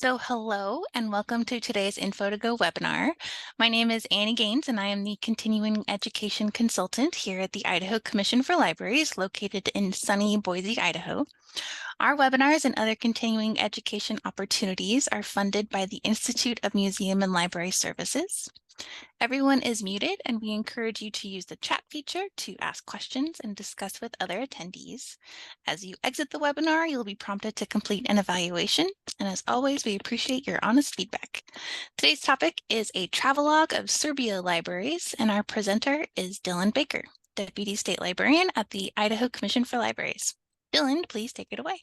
So hello and welcome to today's Info2Go webinar. My name is Annie Gaines and I am the Continuing Education Consultant here at the Idaho Commission for Libraries located in sunny Boise, Idaho. Our webinars and other continuing education opportunities are funded by the Institute of Museum and Library Services. Everyone is muted and we encourage you to use the chat feature to ask questions and discuss with other attendees. As you exit the webinar, you'll be prompted to complete an evaluation. And as always, we appreciate your honest feedback. Today's topic is a travelogue of Serbia libraries, and our presenter is Dylan Baker, Deputy State Librarian at the Idaho Commission for Libraries. Dylan, please take it away.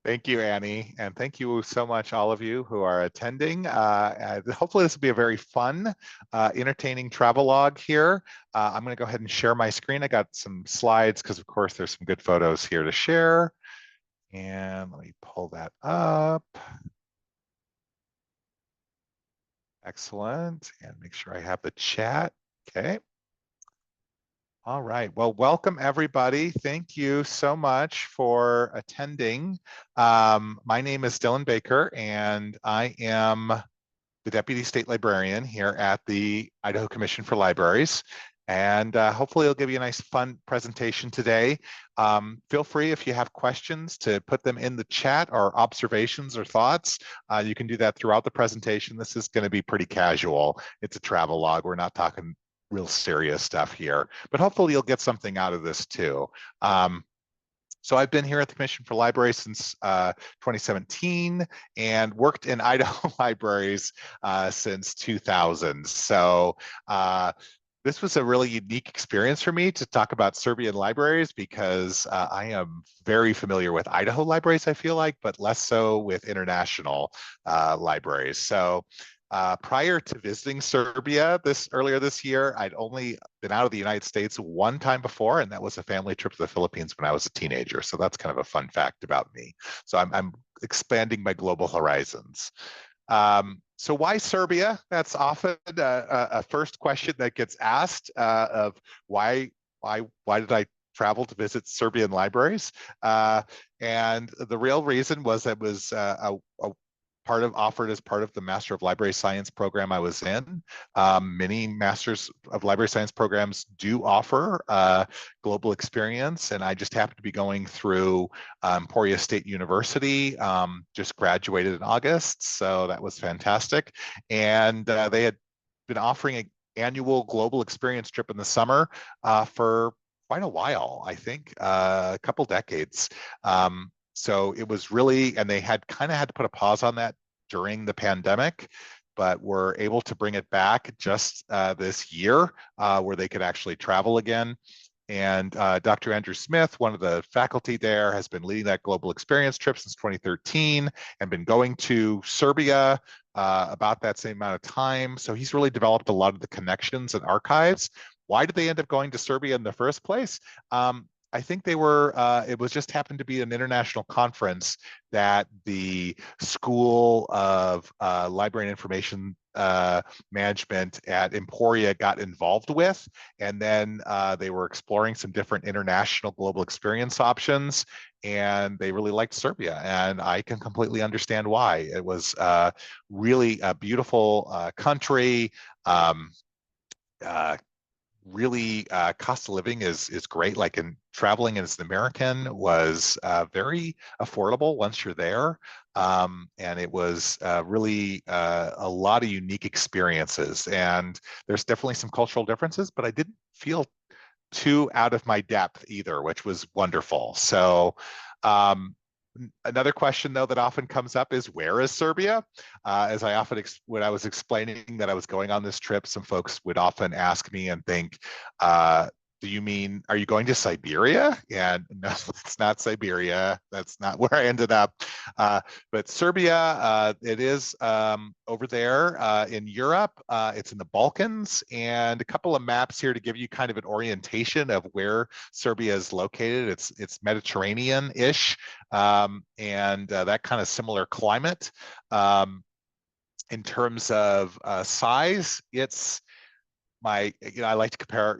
Thank you, Annie, and thank you so much, all of you who are attending. Hopefully this will be a very fun, entertaining travelogue here. I'm going to go ahead and share my screen. I got some slides because, of course, there's some good photos here to share. And let me pull that up. Excellent. And make sure I have the chat. Okay. All right. Well, welcome everybody. Thank you so much for attending. My name is Dylan Baker, and I am the Deputy State Librarian here at the Idaho Commission for Libraries. And hopefully it'll give you a nice, fun presentation today. Feel free, if you have questions, to put them in the chat or observations or thoughts. You can do that throughout the presentation. This is going to be pretty casual. It's a travelogue. We're not talking real serious stuff here, but hopefully you'll get something out of this too. So I've been here at the Commission for Libraries since 2017 and worked in Idaho libraries since 2000. So this was a really unique experience for me to talk about Serbian libraries because I am very familiar with Idaho libraries, I feel like, but less so with international libraries. So prior to visiting Serbia earlier this year, I'd only been out of the United States one time before, and that was a family trip to the Philippines when I was a teenager. So that's kind of a fun fact about me. So I'm expanding my global horizons. So why Serbia? That's often a first question that gets asked of why did I travel to visit Serbian libraries? And the real reason was it was offered as part of the Master of Library Science program I was in. Many Masters of Library Science programs do offer global experience, and I just happened to be going through Emporia State University, just graduated in August, so that was fantastic. And they had been offering an annual global experience trip in the summer for quite a while, I think, a couple decades. So it was really, and they had kind of had to put a pause on that during the pandemic, but were able to bring it back just this year where they could actually travel again. And Dr. Andrew Smith, one of the faculty there, has been leading that global experience trip since 2013 and been going to Serbia about that same amount of time. So he's really developed a lot of the connections and archives. Why did they end up going to Serbia in the first place? I think they were, it was just happened to be an international conference that the School of Library and Information Management at Emporia got involved with. And then they were exploring some different international global experience options. And they really liked Serbia. And I can completely understand why. It was really a beautiful country. Really cost of living is great. Like in traveling as an American was very affordable once you're there. And it was really a lot of unique experiences. And there's definitely some cultural differences, but I didn't feel too out of my depth either, which was wonderful. So another question, though, that often comes up is, where is Serbia? As I often, when I was explaining that I was going on this trip, some folks would often ask me and think, do you mean, are you going to Siberia? And no, it's not Siberia. That's not where I ended up. But Serbia, it is over there in Europe. It's in the Balkans, and a couple of maps here to give you kind of an orientation of where Serbia is located. It's Mediterranean-ish, and that kind of similar climate. In terms of size, it's I like to compare,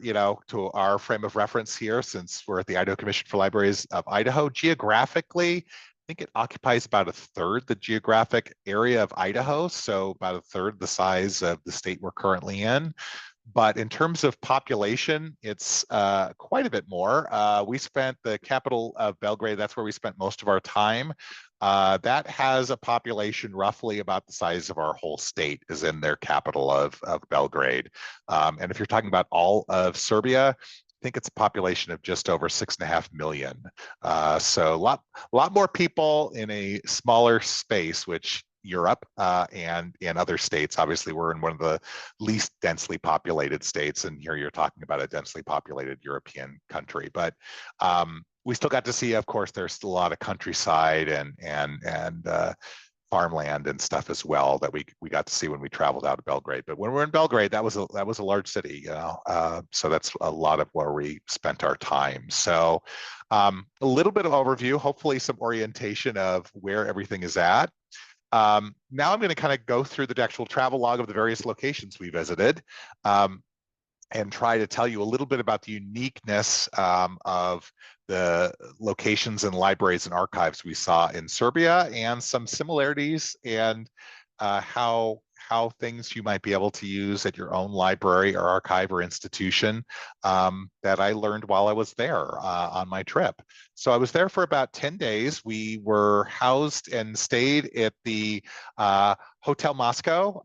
to our frame of reference here, since we're at the Idaho Commission for Libraries of Idaho. Geographically, think it occupies about a third the geographic area of Idaho, so about a third the size of the state we're currently in. But in terms of population, it's quite a bit more. We spent the capital of Belgrade, that's where we spent most of our time. That has a population roughly about the size of our whole state is in their capital of Belgrade. And if you're talking about all of Serbia, I think it's a population of just over 6.5 million. So a lot more people in a smaller space, which Europe and in other states. Obviously, we're in one of the least densely populated states, and here you're talking about a densely populated European country. But we still got to see, of course, there's still a lot of countryside and farmland and stuff as well that we got to see when we traveled out of Belgrade. But when we're in Belgrade, that was a large city, so that's a lot of where we spent our time. So a little bit of overview, hopefully some orientation of where everything is at. Now I'm going to kind of go through the actual travel log of the various locations we visited and try to tell you a little bit about the uniqueness of the locations and libraries and archives we saw in Serbia and some similarities and how things you might be able to use at your own library or archive or institution that I learned while I was there on my trip. So I was there for about 10 days. We were housed and stayed at the Hotel Moscow.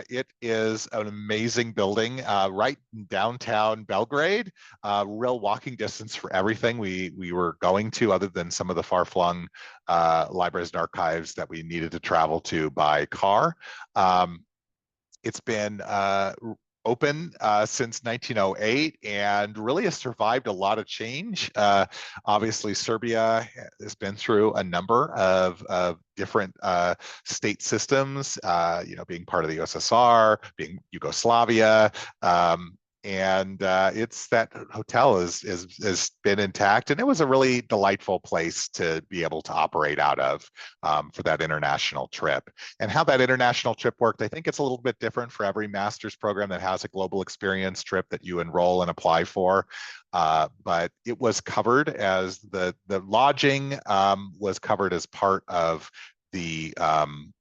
It is an amazing building right in downtown Belgrade, real walking distance for everything we were going to, other than some of the far-flung libraries and archives that we needed to travel to by car. It's been open since 1908 and really has survived a lot of change. Obviously, Serbia has been through a number of different state systems, being part of the USSR, being Yugoslavia, and it's that hotel has been intact, and it was a really delightful place to be able to operate out of for that international trip. And how that international trip worked, I think it's a little bit different for every master's program that has a global experience trip that you enroll and apply for. But it was covered as the lodging was covered as part of the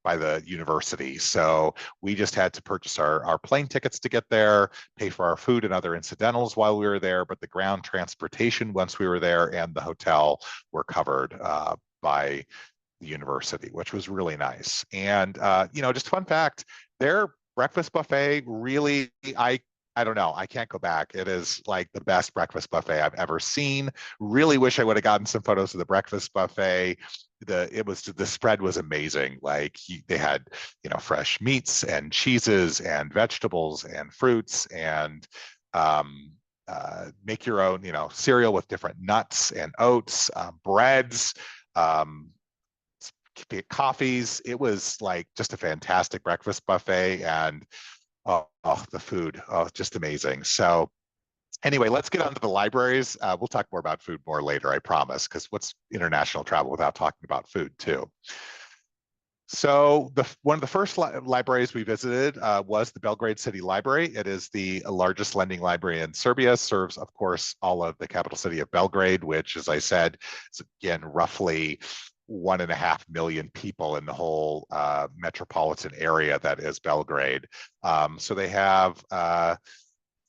by the university. So we just had to purchase our plane tickets to get there, pay for our food and other incidentals while we were there, but the ground transportation once we were there and the hotel were covered by the university, which was really nice. And just a fun fact, their breakfast buffet really, I don't know, I can't go back. It is like the best breakfast buffet I've ever seen. Really wish I would have gotten some photos of the breakfast buffet. The spread was amazing. Like they had fresh meats and cheeses and vegetables and fruits and make your own cereal with different nuts and oats, breads, coffees. It was like just a fantastic breakfast buffet, and the food, just amazing. So anyway, let's get on to the libraries. We'll talk more about food more later, I promise, because what's international travel without talking about food too? So one of the first libraries we visited was the Belgrade City Library. It is the largest lending library in Serbia, serves, of course, all of the capital city of Belgrade, which, as I said, is again roughly 1.5 million people in the whole metropolitan area that is Belgrade. So they have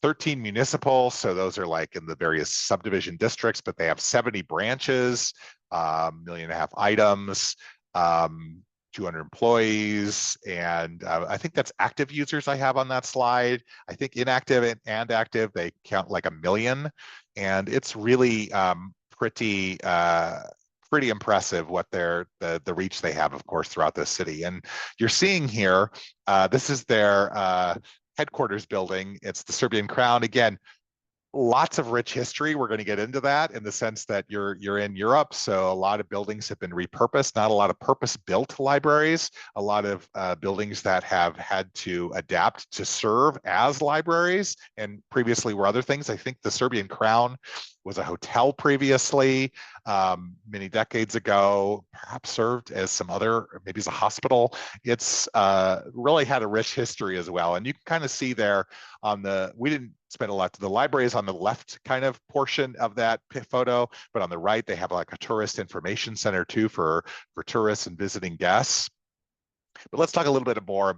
13 municipal, so those are like in the various subdivision districts, but they have 70 branches, 1.5 million items, 200 employees, and I think that's active users I have on that slide. I think inactive and active, they count like 1 million, and it's really pretty impressive what the reach they have, of course, throughout the city. And you're seeing here, this is their headquarters building. It's the Serbian Crown. Again, lots of rich history. We're going to get into that in the sense that you're in Europe, so a lot of buildings have been repurposed, not a lot of purpose-built libraries, a lot of buildings that have had to adapt to serve as libraries and previously were other things. I think the Serbian Crown was a hotel previously, many decades ago, perhaps served as some other, maybe as a hospital. It's really had a rich history as well. And you can kind of see there on we didn't spent a lot. The library is on the left kind of portion of that photo, but on the right they have like a tourist information center too for tourists and visiting guests. But let's talk a little bit more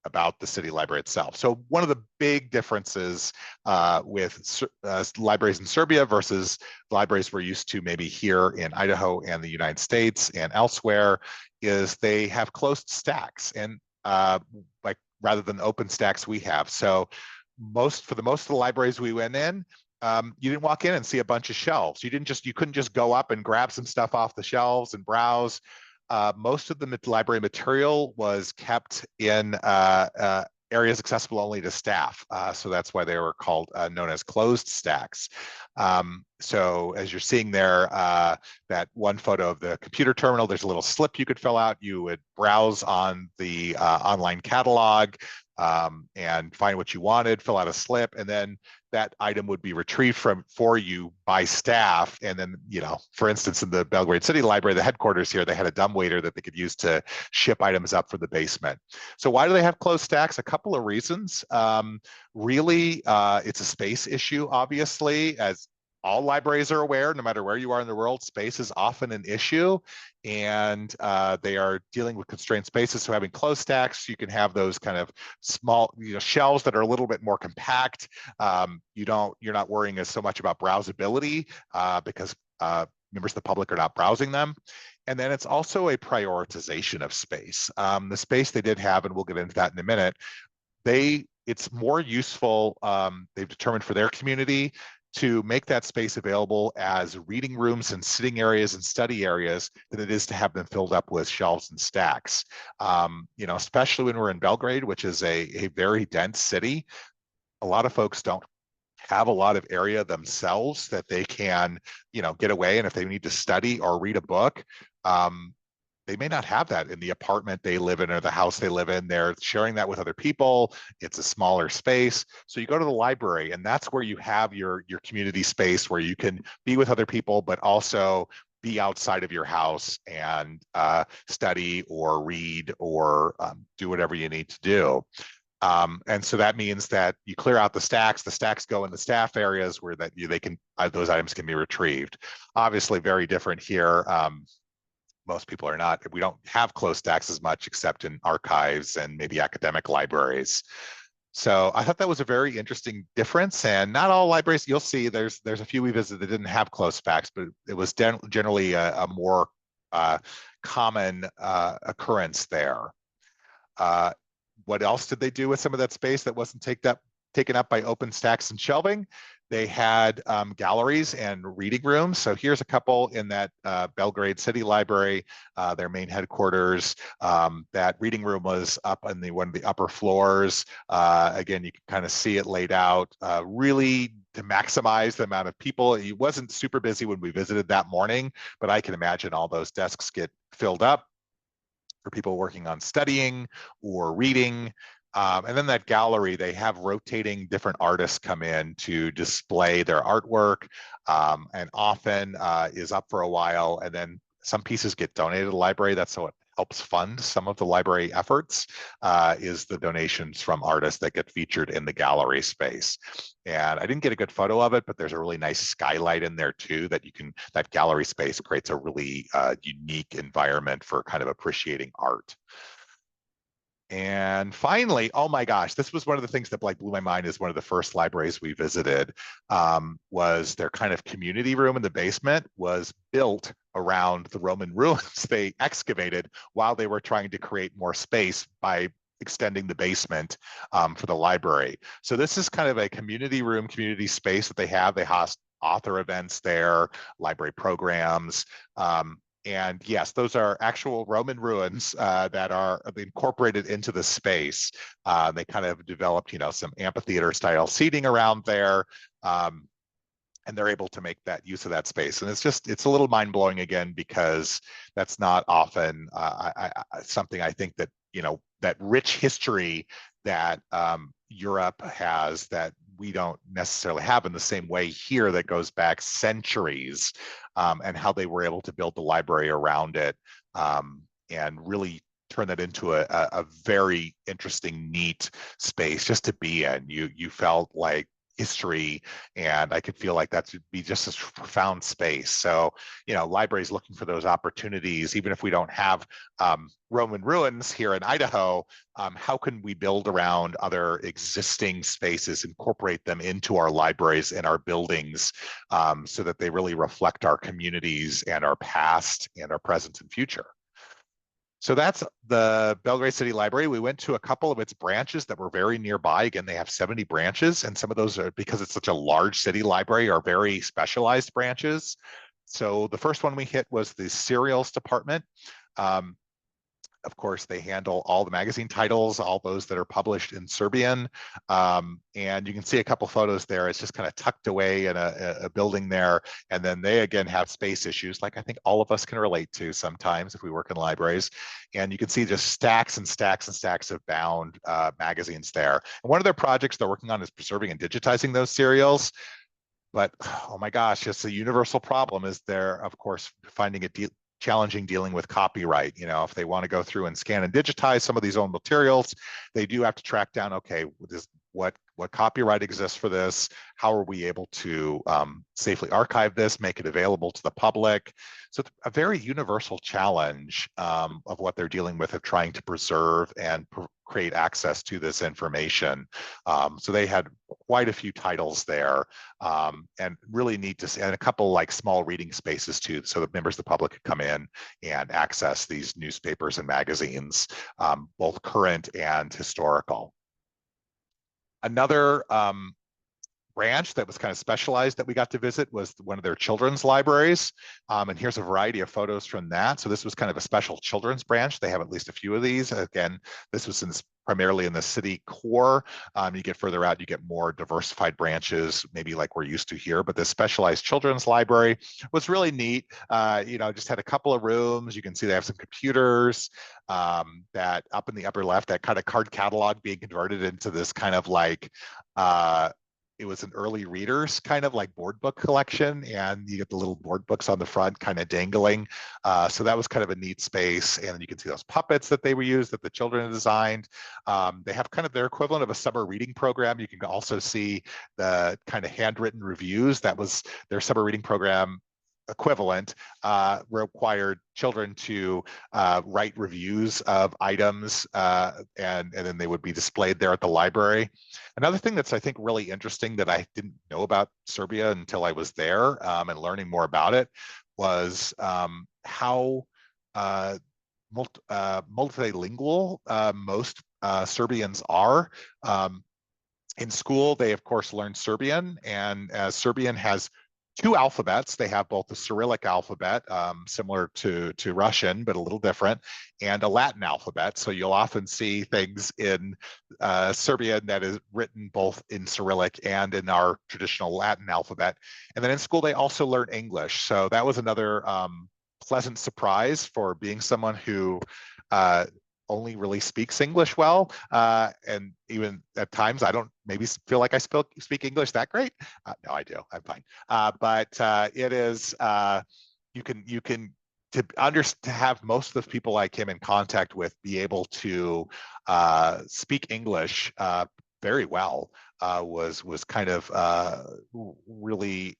about the city library itself. So one of the big differences with libraries in Serbia versus libraries we're used to maybe here in Idaho and the United States and elsewhere is they have closed stacks, and like rather than open stacks we have. So for the most of the libraries we went in, you didn't walk in and see a bunch of shelves. You couldn't just go up and grab some stuff off the shelves and browse. Most of the library material was kept in areas accessible only to staff. So that's why they were called known as closed stacks. So as you're seeing there, that one photo of the computer terminal, there's a little slip you could fill out. You would browse on the online catalog and find what you wanted, fill out a slip, and then that item would be retrieved for you by staff. And then, for instance, in the Belgrade City Library, the headquarters here, they had a dumbwaiter that they could use to ship items up from the basement. So why do they have closed stacks? A couple of reasons. Really, it's a space issue, obviously, as all libraries are aware. No matter where you are in the world, space is often an issue, and they are dealing with constrained spaces. So having closed stacks, you can have those kind of small, shelves that are a little bit more compact. You're not worrying so much about browsability because members of the public are not browsing them. And then it's also a prioritization of space. The space they did have, and we'll get into that in a minute, it's more useful, they've determined, for their community to make that space available as reading rooms and sitting areas and study areas than it is to have them filled up with shelves and stacks. Especially when we're in Belgrade, which is a very dense city, a lot of folks don't have a lot of area themselves that they can, get away. And if they need to study or read a book, they may not have that in the apartment they live in or the house they live in. They're sharing that with other people. It's a smaller space. So you go to the library, and that's where you have your community space where you can be with other people, but also be outside of your house and study or read or do whatever you need to do. And so that means that you clear out the stacks go in the staff areas where those items can be retrieved. Obviously very different here. Most people are not. We don't have closed stacks as much except in archives and maybe academic libraries. So I thought that was a very interesting difference. And not all libraries, you'll see there's a few we visited that didn't have closed stacks, but it was generally a more common occurrence there. What else did they do with some of that space that wasn't taken up by open stacks and shelving? They had galleries and reading rooms. So here's a couple in that Belgrade City Library, their main headquarters. That reading room was up on one of the upper floors. Again, you can kind of see it laid out, really to maximize the amount of people. It wasn't super busy when we visited that morning, but I can imagine all those desks get filled up for people working on studying or reading. And then that gallery, they have rotating different artists come in to display their artwork, and often is up for a while. And then some pieces get donated to the library. That's how it helps fund some of the library efforts, is the donations from artists that get featured in the gallery space. And I didn't get a good photo of it, but there's a really nice skylight in there too that gallery space creates a really unique environment for kind of appreciating art. And finally, oh my gosh, this was one of the things that blew my mind. Is one of the first libraries we visited, was their kind of community room in the basement was built around the Roman ruins they excavated while they were trying to create more space by extending the basement for the library. So this is kind of a community room, community space that they have. They host author events there, library programs. And yes, those are actual Roman ruins that are incorporated into the space. They kind of developed, some amphitheater style seating around there. And they're able to make that use of that space. And it's a little mind blowing again, because that's not often something I think that, that rich history that Europe has that we don't necessarily have in the same way here, that goes back centuries, and how they were able to build the library around it, and really turn that into a very interesting, neat space just to be in. You felt like history, and I could feel like that would be just a profound space. So, libraries looking for those opportunities, even if we don't have Roman ruins here in Idaho, how can we build around other existing spaces, incorporate them into our libraries and our buildings, so that they really reflect our communities and our past and our present and future. So that's the Belgrade City Library. We went to a couple of its branches that were very nearby. Again, they have 70 branches, and some of those are, because it's such a large city library, are very specialized branches. So the first one we hit was the serials department. Of course, they handle all the magazine titles, all those that are published in Serbian. And you can see a couple photos there. It's just kind of tucked away in a building there. And then they, again, have space issues, like I think all of us can relate to sometimes if we work in libraries. And you can see just stacks and stacks and stacks of bound magazines there. And one of their projects they're working on is preserving and digitizing those serials. But, oh my gosh, it's a universal problem is they're, of course, finding it challenging dealing with copyright. If they want to go through and scan and digitize some of these own materials, they do have to track down, okay, what copyright exists for this? How are we able to safely archive this, make it available to the public? So it's a very universal challenge of what they're dealing with, of trying to preserve and create access to this information. So they had quite a few titles there, and really neat to see, and a couple like small reading spaces too, so that members of the public could come in and access these newspapers and magazines, both current and historical. Another branch that was kind of specialized that we got to visit was one of their children's libraries. And here's a variety of photos from that. So this was kind of a special children's branch. They have at least a few of these. Again, this was primarily in the city core. You get further out, you get more diversified branches, maybe like we're used to here, but this specialized children's library was really neat. Just had a couple of rooms. You can see they have some computers, that up in the upper left, that kind of card catalog being converted into this kind of like, it was an early readers kind of like board book collection, and you get the little board books on the front kind of dangling. So that was kind of a neat space. And you can see those puppets that they were used, that the children designed. They have kind of their equivalent of a summer reading program. You can also see the kind of handwritten reviews. That was their summer reading program equivalent, required children to write reviews of items, and then they would be displayed there at the library. Another thing that's, I think, really interesting that I didn't know about Serbia until I was there, and learning more about it, was how multilingual most Serbians are. In school, they, of course, learn Serbian, and as Serbian has two alphabets. They have both the Cyrillic alphabet, similar to Russian, but a little different, and a Latin alphabet. So you'll often see things in Serbian that is written both in Cyrillic and in our traditional Latin alphabet. And then in school, they also learn English. So that was another pleasant surprise for being someone who only really speaks English well, and even at times I don't maybe feel like I speak English that great. No, I do. I'm fine. But it is you can to have most of the people I came in contact with be able to speak English very well, was kind of really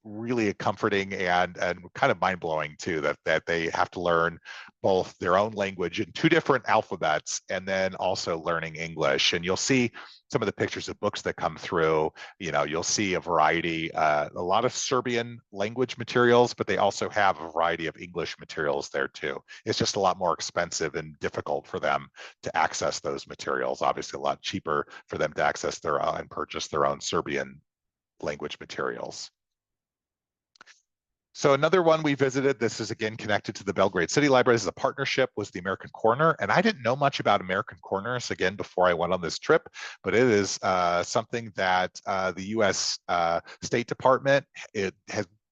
comforting and kind of mind blowing too, that they have to learn both their own language in two different alphabets and then also learning English. And you'll see some of the pictures of books that come through. You'll see a variety, a lot of Serbian language materials, but they also have a variety of English materials there too. It's just a lot more expensive and difficult for them to access those materials. Obviously, a lot cheaper for them to access their own and purchase their own Serbian language materials. So another one we visited, this is again connected to the Belgrade City Library, this is a partnership, was the American Corner. And I didn't know much about American Corners, again, before I went on this trip, but it is something that the US State Department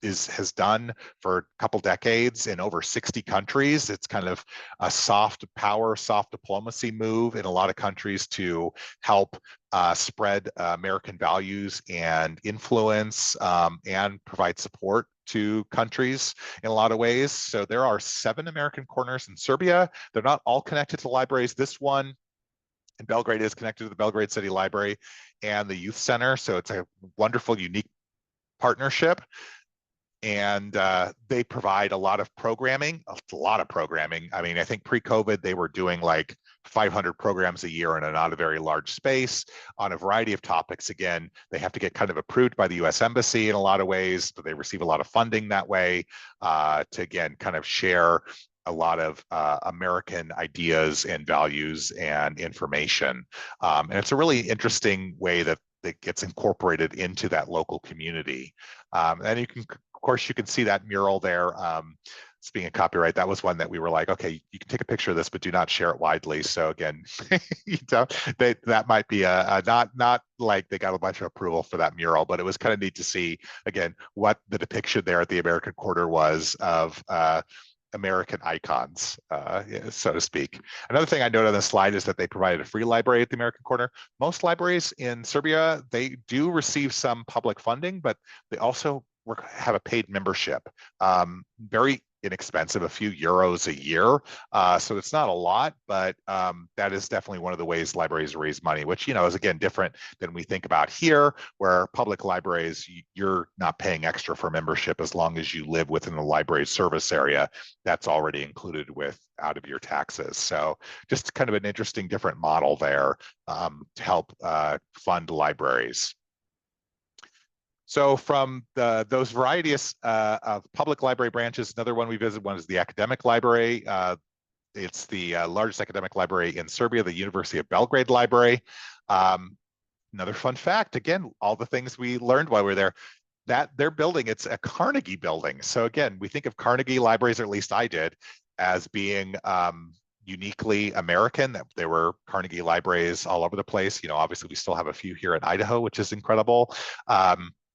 has done for a couple decades in over 60 countries. It's kind of a soft power, soft diplomacy move in a lot of countries to help spread American values and influence, and provide support to countries in a lot of ways. So there are 7 American Corners in Serbia. They're not all connected to libraries. This one And Belgrade is connected to the Belgrade City Library and the Youth Center. So it's a wonderful, unique partnership. And they provide a lot of programming, a lot of programming. I mean, I think pre-COVID, they were doing like 500 programs a year in a not a very large space on a variety of topics. Again, they have to get kind of approved by the US Embassy in a lot of ways, but they receive a lot of funding that way to, again, kind of share a lot of American ideas and values and information. And it's a really interesting way that gets incorporated into that local community. And you can, of course, you can see that mural there. Speaking of copyright, that was one that we were like, okay, you can take a picture of this, but do not share it widely. So again, that might be a not like they got a bunch of approval for that mural, but it was kind of neat to see, again, what the depiction there at the American Quarter was of American icons, so to speak. Another thing I note on the slide is that they provided a free library at the American Corner. Most libraries in Serbia, they do receive some public funding, but they also have a paid membership. Very inexpensive, a few euros a year. So it's not a lot, but that is definitely one of the ways libraries raise money, which, you know, is again different than we think about here, where public libraries, you're not paying extra for membership as long as you live within the library service area. That's already included with out of your taxes. So just kind of an interesting different model there to help fund libraries. So from those varieties of public library branches, another one we visited, one is the academic library. It's the largest academic library in Serbia, the University of Belgrade Library. Another fun fact, again, all the things we learned while we were there, that their building, it's a Carnegie building. So again, we think of Carnegie libraries, or at least I did, as being uniquely American. That there were Carnegie libraries all over the place. You know, obviously we still have a few here in Idaho, which is incredible.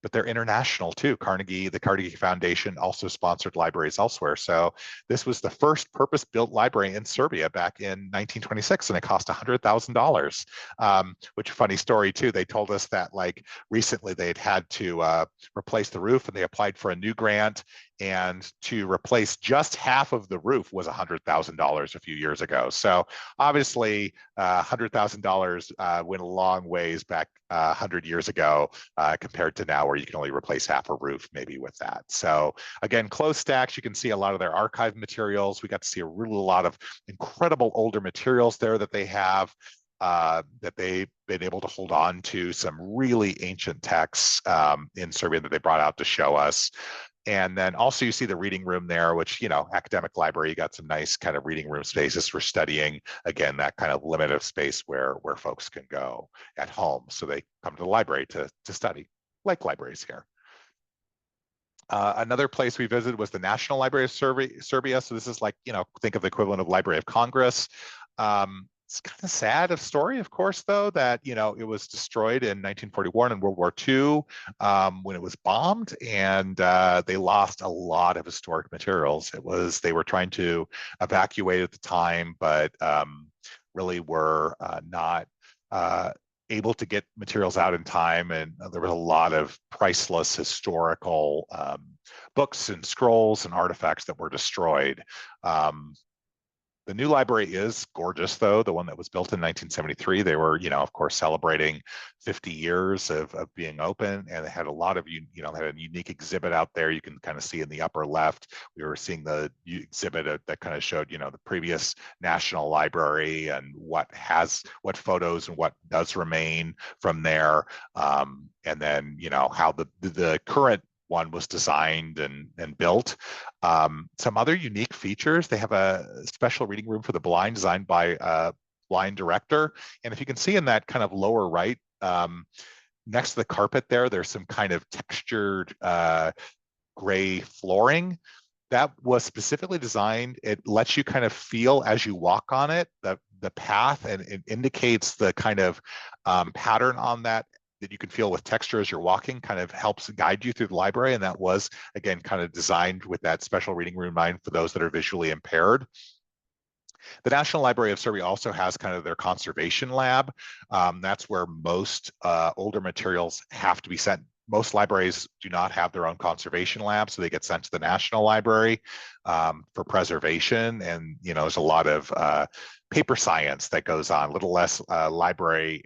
But they're international too. The Carnegie Foundation also sponsored libraries elsewhere. So this was the first purpose-built library in Serbia back in 1926, and it cost $100,000. Which, funny story too, they told us that like recently they'd had to replace the roof, and they applied for a new grant, and to replace just half of the roof was $100,000 a few years ago. So obviously $100,000 went a long ways back 100 years ago compared to now, where you can only replace half a roof maybe with that. So again, closed stacks, you can see a lot of their archive materials. We got to see a lot of incredible older materials there that they have, that they've been able to hold on to, some really ancient texts in Serbia that they brought out to show us. And then also you see the reading room there, which, you know, academic library, you got some nice kind of reading room spaces for studying. Again, that kind of limited space where folks can go at home. So they come to the library to study, like libraries here. Another place we visited was the National Library of Serbia. So this is like, you know, think of the equivalent of Library of Congress. It's kind of sad of story, of course, though, that, you know, it was destroyed in 1941 in World War II when it was bombed, and they lost a lot of historic materials. They were trying to evacuate at the time, but really were not able to get materials out in time, and there was a lot of priceless historical books and scrolls and artifacts that were destroyed. The new library is gorgeous, though, the one that was built in 1973. They were, you know, of course, celebrating 50 years of being open, and they had a lot of, you know, had a unique exhibit out there. You can kind of see in the upper left, we were seeing the exhibit that kind of showed, you know, the previous National Library and what photos and what does remain from there. And then, you know, how the current one was designed and built. Some other unique features, they have a special reading room for the blind designed by a blind director. And if you can see in that kind of lower right, next to the carpet there's some kind of textured gray flooring that was specifically designed. It lets you kind of feel as you walk on it, the path, and it indicates the kind of pattern on that you can feel with texture as you're walking, kind of helps guide you through the library. And that was, again, kind of designed with that special reading room in mind for those that are visually impaired. The National Library of Serbia also has kind of their conservation lab. That's where most older materials have to be sent most libraries do not have their own conservation lab, so they get sent to the National Library for preservation. And there's a lot of paper science that goes on, a little less library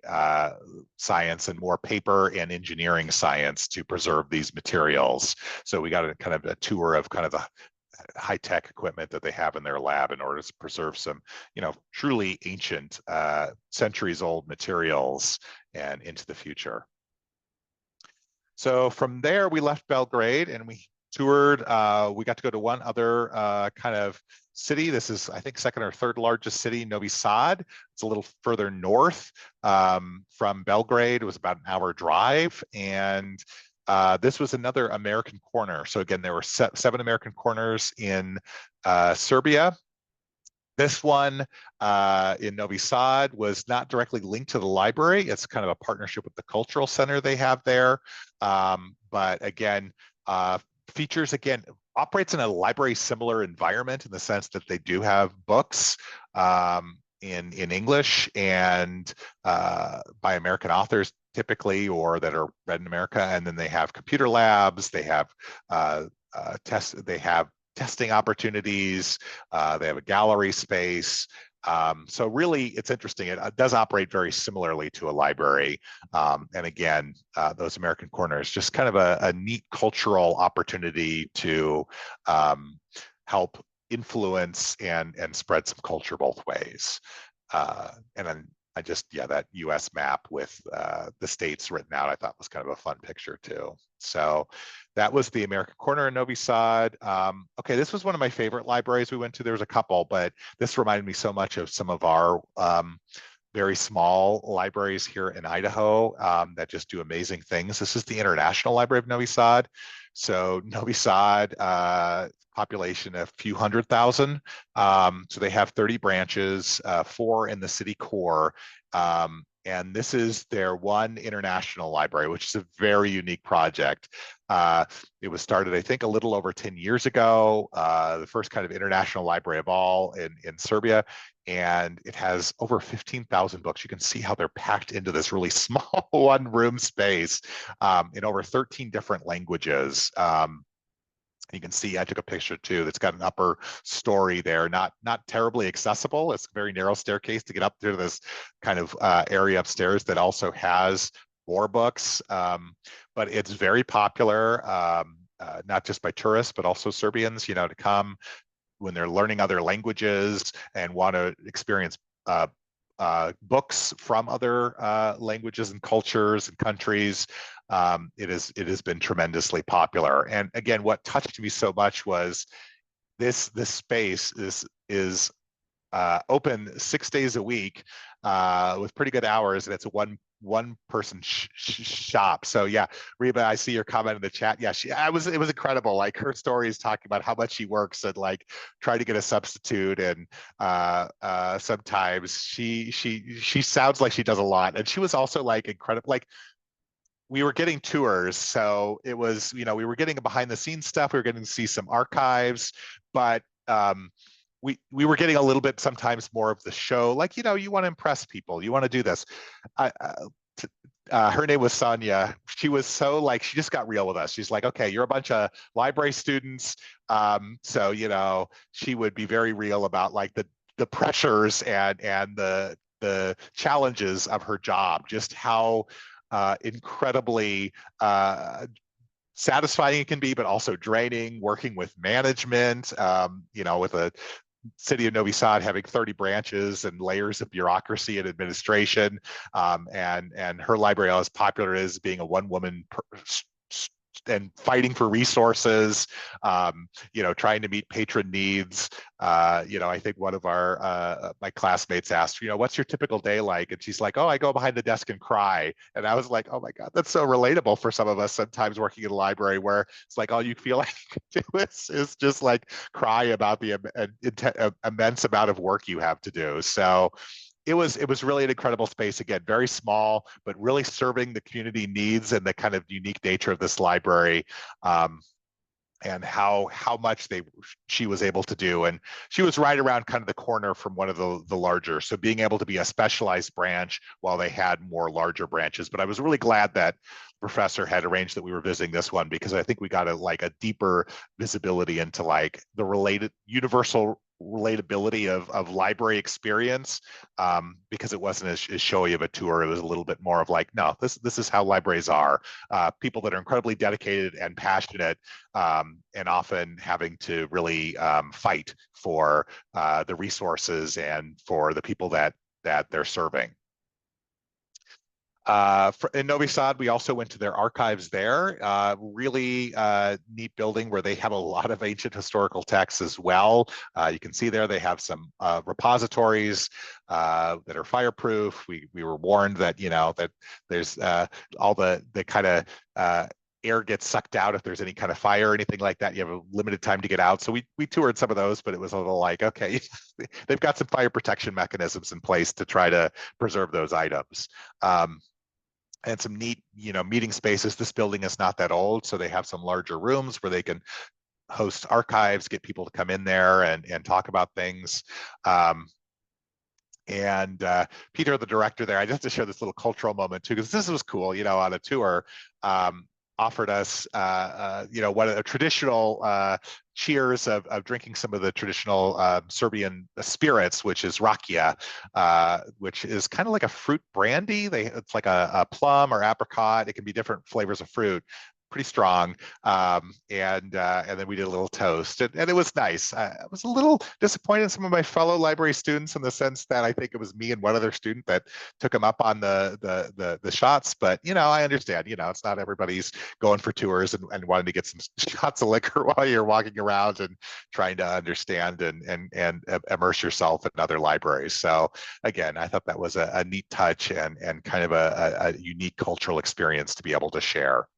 science and more paper and engineering science to preserve these materials. So we got a kind of a tour of kind of the high-tech equipment that they have in their lab in order to preserve some, truly ancient, centuries-old materials and into the future. So from there, we left Belgrade and we toured. We got to go to one other kind of city. This is, I think, second or third largest city, Novi Sad. It's a little further north from Belgrade. It was about an hour drive. And this was another American corner. So again, there were 7 American corners in Serbia. This one in Novi Sad was not directly linked to the library. It's kind of a partnership with the cultural center they have there. But again, operates in a library similar environment in the sense that they do have books in English and by American authors typically, or that are read in America. And then they have computer labs, they have testing opportunities, they have a gallery space. So really, it's interesting. It does operate very similarly to a library. And again, those American corners, just kind of a neat cultural opportunity to help influence and spread some culture both ways. And then that US map with the states written out, I thought was kind of a fun picture too. So that was the American Corner in Novi Sad. Okay, this was one of my favorite libraries we went to. There was a couple, but this reminded me so much of some of our very small libraries here in Idaho that just do amazing things. This is the International Library of Novi Sad. So Novi Sad, population a few 100,000. So they have 30 branches, 4 in the city core. And this is their one international library, which is a very unique project. It was started, I think, a little over 10 years ago, the first kind of international library of all in Serbia. And it has over 15,000 books. You can see how they're packed into this really small one-room space in over 13 different languages. You can see, I took a picture too, that's got an upper story there, not terribly accessible. It's a very narrow staircase to get up to this kind of area upstairs that also has more books, but it's very popular, not just by tourists, but also Serbians, to come when they're learning other languages and want to experience books from other languages and cultures and countries. It has been tremendously popular. And again, what touched me so much was this space is open 6 days a week with pretty good hours, and it's a one person shop. So yeah, Reba, I see your comment in the chat. Yeah, it was incredible. Like, her story is talking about how much she works and like try to get a substitute, and sometimes she sounds like she does a lot. And she was also like incredible. Like, we were getting tours, so it was, we were getting behind the scenes stuff. We were getting to see some archives, but we were getting a little bit sometimes more of the show. Like, you want to impress people, you want to do this. Her name was Sonia. She was so like, she just got real with us. She's like, okay, you're a bunch of library students. So, she would be very real about like the pressures and the challenges of her job, just how incredibly satisfying it can be, but also draining, working with management, with a city of Novi Sad having 30 branches and layers of bureaucracy and administration, and her library, as popular as being a one-woman and fighting for resources, trying to meet patron needs. I think one of my classmates asked, what's your typical day like? And she's like, oh, I go behind the desk and cry. And I was like, oh my God, that's so relatable for some of us sometimes working in a library, where it's like all you feel like you can do is just like cry about the immense amount of work you have to do. So it was really an incredible space. Again, very small, but really serving the community needs and the kind of unique nature of this library. and how much she was able to do. And she was right around kind of the corner from one of the larger, so being able to be a specialized branch while they had more larger branches. But I was really glad that the professor had arranged that we were visiting this one, because I think we got a deeper visibility into like the related universal relatability of library experience, because it wasn't as showy of a tour. It was a little bit more of like, no, this is how libraries are. People that are incredibly dedicated and passionate, and often having to really fight for the resources and for the people that they're serving. In Novi Sad, we also went to their archives there. Really neat building where they have a lot of ancient historical texts as well. You can see there they have some repositories that are fireproof. We were warned that that there's all the kind of air gets sucked out if there's any kind of fire or anything like that. You have a limited time to get out. So we toured some of those, but it was a little like, okay, they've got some fire protection mechanisms in place to try to preserve those items. And some neat, meeting spaces. This building is not that old, so they have some larger rooms where they can host archives, get people to come in there and talk about things. And Peter, the director there, I just have to share this little cultural moment too, because this was cool, on a tour. Offered us, what a traditional cheers of drinking some of the traditional Serbian spirits, which is rakia, which is kind of like a fruit brandy. It's like a plum or apricot. It can be different flavors of fruit. Pretty strong, and then we did a little toast, and it was nice. I was a little disappointed in some of my fellow library students in the sense that I think it was me and one other student that took them up on the shots. But I understand. It's not everybody's going for tours and wanting to get some shots of liquor while you're walking around and trying to understand and immerse yourself in other libraries. So again, I thought that was a neat touch and kind of a unique cultural experience to be able to share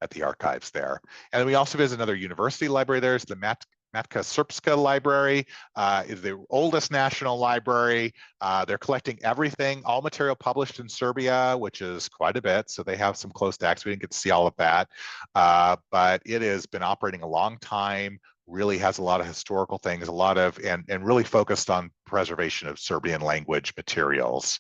at the archives there. And then we also visit another university library there. It's the Matka Srpska Library, is the oldest national library. They're collecting everything, all material published in Serbia, which is quite a bit. So they have some close to access. We didn't get to see all of that, but it has been operating a long time. Really has a lot of historical things, a lot of and really focused on preservation of Serbian language materials.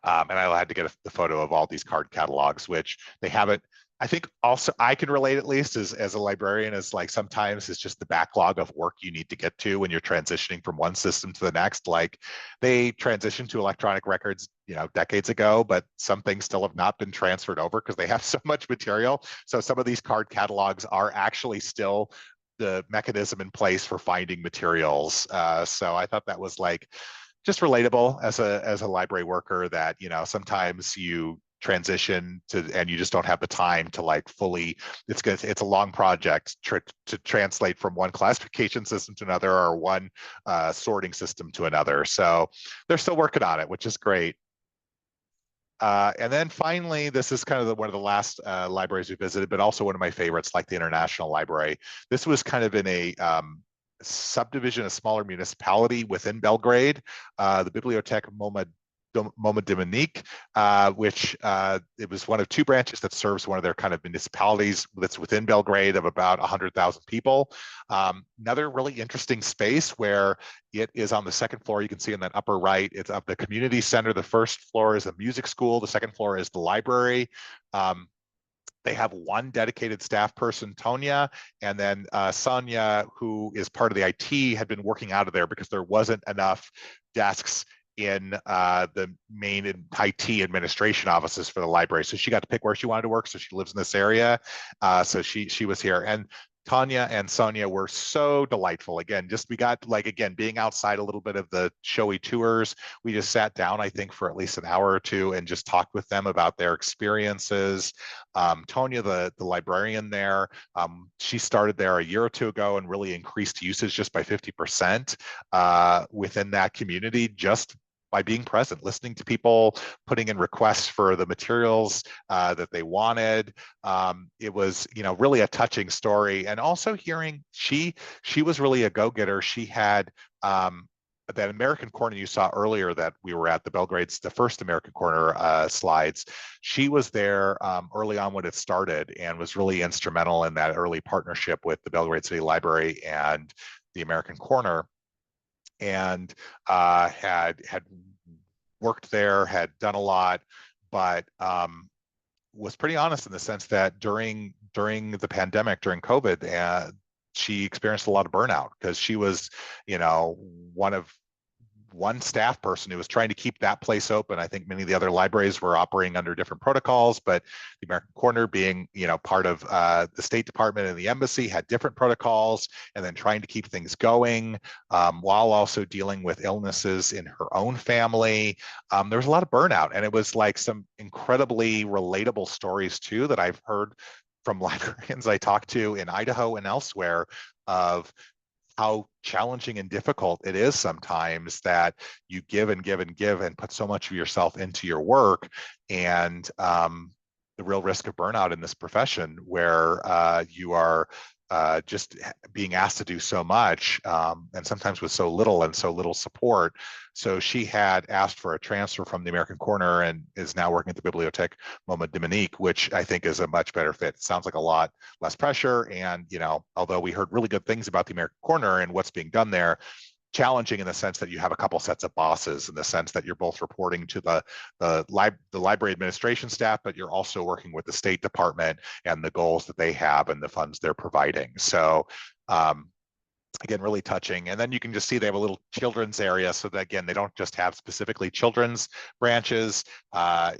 And I had to get the photo of all these card catalogs, which they haven't. I think also I can relate, at least as a librarian, is like sometimes it's just the backlog of work you need to get to when you're transitioning from one system to the next. Like they transitioned to electronic records, decades ago, but some things still have not been transferred over because they have so much material. So some of these card catalogs are actually still the mechanism in place for finding materials. So I thought that was like just relatable as a library worker, that sometimes you transition to and you just don't have the time to like fully, it's a long project to translate from one classification system to another, or one sorting system to another. So they're still working on it, which is great. And then finally, this is kind of one of the last libraries we visited, but also one of my favorites, like the International Library. This was kind of in a subdivision, a smaller municipality within Belgrade, the Bibliotek Momodimnik, which it was one of two branches that serves one of their kind of municipalities that's within Belgrade of about 100,000 people. Another really interesting space where it is on the second floor. You can see in that upper right, it's up the community center. The first floor is a music school. The second floor is the library. They have one dedicated staff person, Tonya, and then Sonia, who is part of the IT, had been working out of there because there wasn't enough desks in the main IT administration offices for the library. So she got to pick where she wanted to work. So she lives in this area. So she was here. And Tanya and Sonia were so delightful. Again, just we got like, again, being outside a little bit of the showy tours, we just sat down, I think, for at least an hour or two and just talked with them about their experiences. Tonya, the librarian there, she started there a year or two ago and really increased usage just by 50% within that community, just by being present, listening to people, putting in requests for the materials that they wanted. It was, really a touching story. And also hearing she was really a go-getter. She had that American corner you saw earlier that we were at the Belgrade's, the first American corner slides, she was there early on when it started and was really instrumental in that early partnership with the Belgrade City Library and the American corner, and had worked there, had done a lot, but was pretty honest in the sense that during the pandemic, during COVID, she experienced a lot of burnout because she was, one staff person who was trying to keep that place open. I think many of the other libraries were operating under different protocols, but the American Corner, being part of the State Department and the embassy, had different protocols, and then trying to keep things going while also dealing with illnesses in her own family. There was a lot of burnout, and it was like some incredibly relatable stories too that I've heard from librarians I talked to in Idaho and elsewhere of how challenging and difficult it is sometimes that you give and give and give and put so much of yourself into your work, and the real risk of burnout in this profession where you are just being asked to do so much, and sometimes with so little support. So she had asked for a transfer from the American Corner and is now working at the Bibliothèque Moma Dominique, which I think is a much better fit. It sounds like a lot less pressure. And, although we heard really good things about the American Corner and what's being done there, challenging in the sense that you have a couple sets of bosses, in the sense that you're both reporting to the library administration staff, but you're also working with the State Department and the goals that they have and the funds they're providing. So again, really touching. And then you can just see they have a little children's area, so that again, they don't just have specifically children's branches.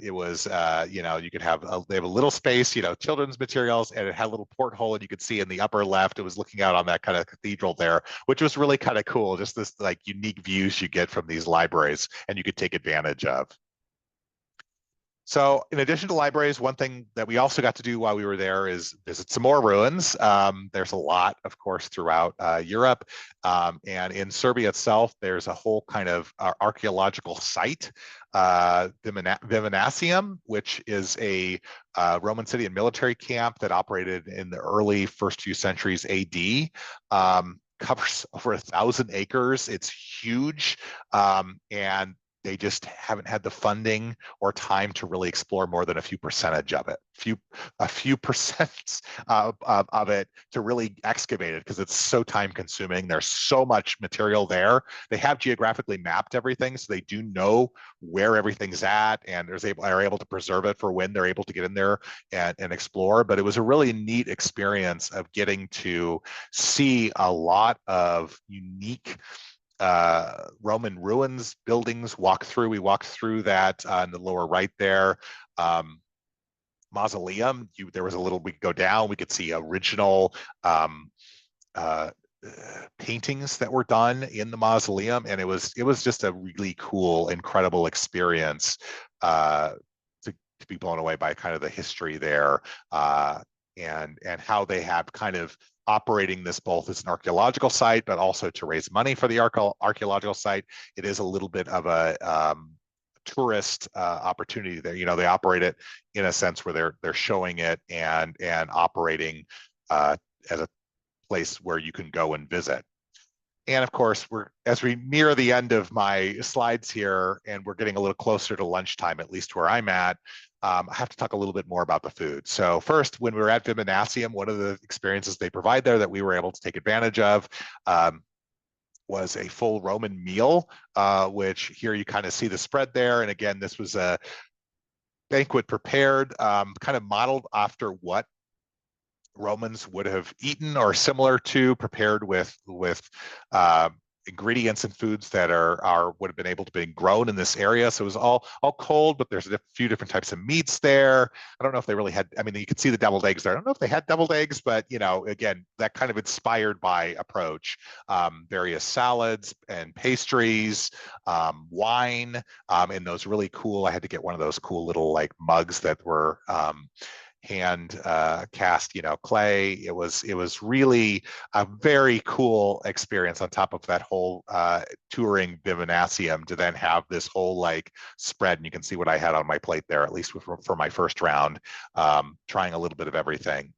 It was you could have they have a little space, children's materials, and it had a little porthole, and you could see in the upper left, it was looking out on that kind of cathedral there, which was really kind of cool. Just this like unique views you get from these libraries, and you could take advantage of. So in addition to libraries, one thing that we also got to do while we were there is visit some more ruins. There's a lot, of course, throughout Europe. And in Serbia itself, there's a whole kind of archaeological site, Viminacium, which is a Roman city and military camp that operated in the early first few centuries AD. Covers over 1,000 acres. It's huge. And they just haven't had the funding or time to really explore more than a few percentage of it, a few percent of it to really excavate it, because it's so time consuming. There's so much material there. They have geographically mapped everything, so they do know where everything's at, and are able to preserve it for when they're able to get in there and explore. But it was a really neat experience of getting to see a lot of unique Roman ruins, buildings. We walked through that in the lower right there. Mausoleum, there was a little, we could go down, we could see original paintings that were done in the mausoleum, and it was just a really cool, incredible experience to be blown away by kind of the history there, and how they have kind of operating this both as an archaeological site, but also to raise money for the archaeological site. It is a little bit of a tourist opportunity there. They operate it in a sense where they're showing it and operating as a place where you can go and visit. And of course, as we near the end of my slides here, and we're getting a little closer to lunchtime, at least where I'm at, I have to talk a little bit more about the food. So first, when we were at Viminacium, one of the experiences they provide there that we were able to take advantage of was a full Roman meal, which here you kind of see the spread there. And again, this was a banquet prepared, kind of modeled after what Romans would have eaten or similar to, prepared with ingredients and foods that would have been able to be grown in this area. So it was all cold, but there's a few different types of meats there. I don't know if they really had, I mean, you could see the deviled eggs there. I don't know if they had deviled eggs, but again, that kind of inspired by approach. Various salads and pastries, wine, and those really cool, I had to get one of those cool little like mugs that were hand cast clay. It was really a very cool experience on top of that whole touring Viminacium, to then have this whole like spread. And you can see what I had on my plate there, at least for my first round, trying a little bit of everything.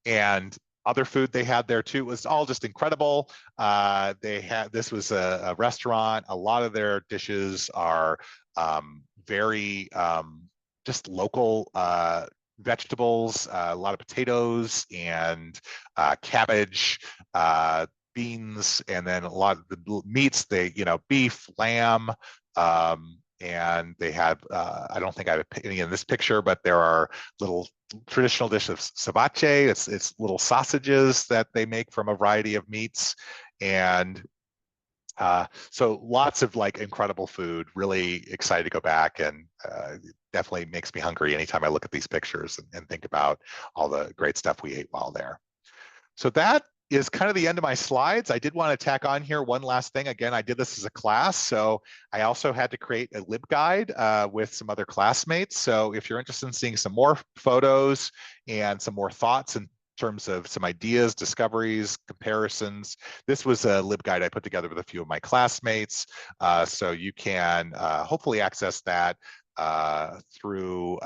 And other food they had there too. It was all just incredible. This was a restaurant. A lot of their dishes are very just local vegetables, a lot of potatoes and cabbage, beans, and then a lot of the meats. Beef, lamb. And they have, I don't think I have any in this picture, but there are little traditional dish of ceviche. It's little sausages that they make from a variety of meats. And so lots of like incredible food. Really excited to go back, and definitely makes me hungry anytime I look at these pictures and think about all the great stuff we ate while there. So that is kind of the end of my slides. I did want to tack on here one last thing. Again, I did this as a class, so I also had to create a LibGuide with some other classmates. So if you're interested in seeing some more photos and some more thoughts in terms of some ideas, discoveries, comparisons, this was a LibGuide I put together with a few of my classmates. So you can hopefully access that through,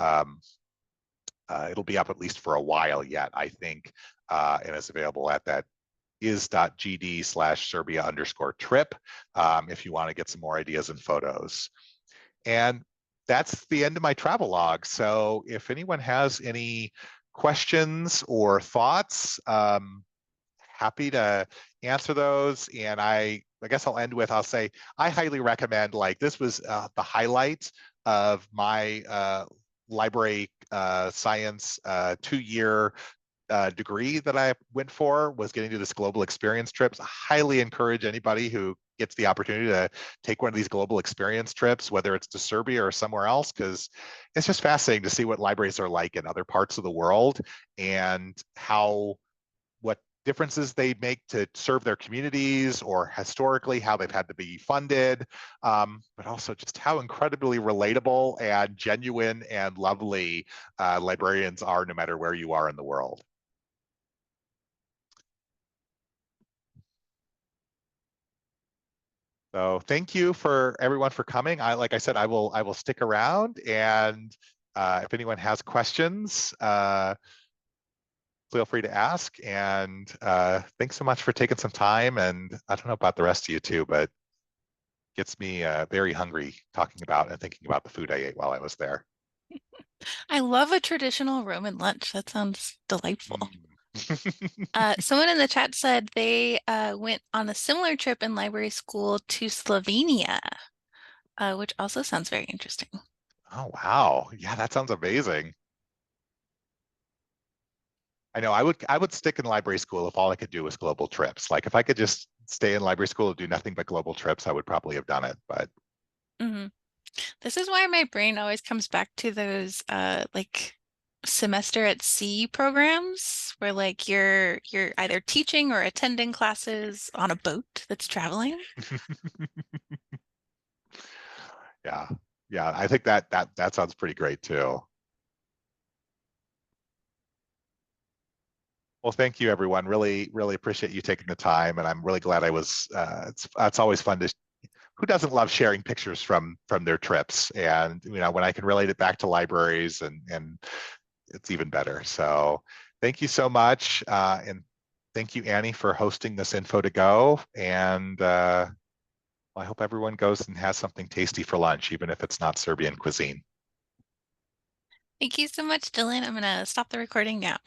it'll be up at least for a while yet, I think, and it's available at that is.gd/Serbia_trip if you want to get some more ideas and photos. And that's the end of my travel log. So if anyone has any questions or thoughts, happy to answer those. And I guess I'll say, I highly recommend, like, this was the highlight of my library science 2-year degree that I went for, was getting to this global experience trips. I highly encourage anybody who gets the opportunity to take one of these global experience trips, whether it's to Serbia or somewhere else, because it's just fascinating to see what libraries are like in other parts of the world, and what differences they make to serve their communities, or historically how they've had to be funded, but also just how incredibly relatable and genuine and lovely librarians are, no matter where you are in the world. So thank you for everyone for coming. Like I said, I will stick around, and if anyone has questions, feel free to ask. And thanks so much for taking some time. And I don't know about the rest of you too, but gets me very hungry talking about and thinking about the food I ate while I was there. I love a traditional Roman lunch. That sounds delightful. Mm. Someone in the chat said they went on a similar trip in library school to Slovenia, which also sounds very interesting. Oh, wow. Yeah, that sounds amazing. I know I would stick in library school if all I could do was global trips. Like if I could just stay in library school and do nothing but global trips, I would probably have done it. But Hmm. This is why my brain always comes back to those like semester at sea programs where like you're either teaching or attending classes on a boat that's traveling. yeah, yeah, I think that sounds pretty great too. Well, thank you, everyone. Really, really appreciate you taking the time, and I'm really glad I was. It's always fun to. Who doesn't love sharing pictures from their trips? And when I can relate it back to libraries, and it's even better. So, thank you so much, and thank you, Annie, for hosting this Info2Go. And I hope everyone goes and has something tasty for lunch, even if it's not Serbian cuisine. Thank you so much, Dylan. I'm gonna stop the recording now.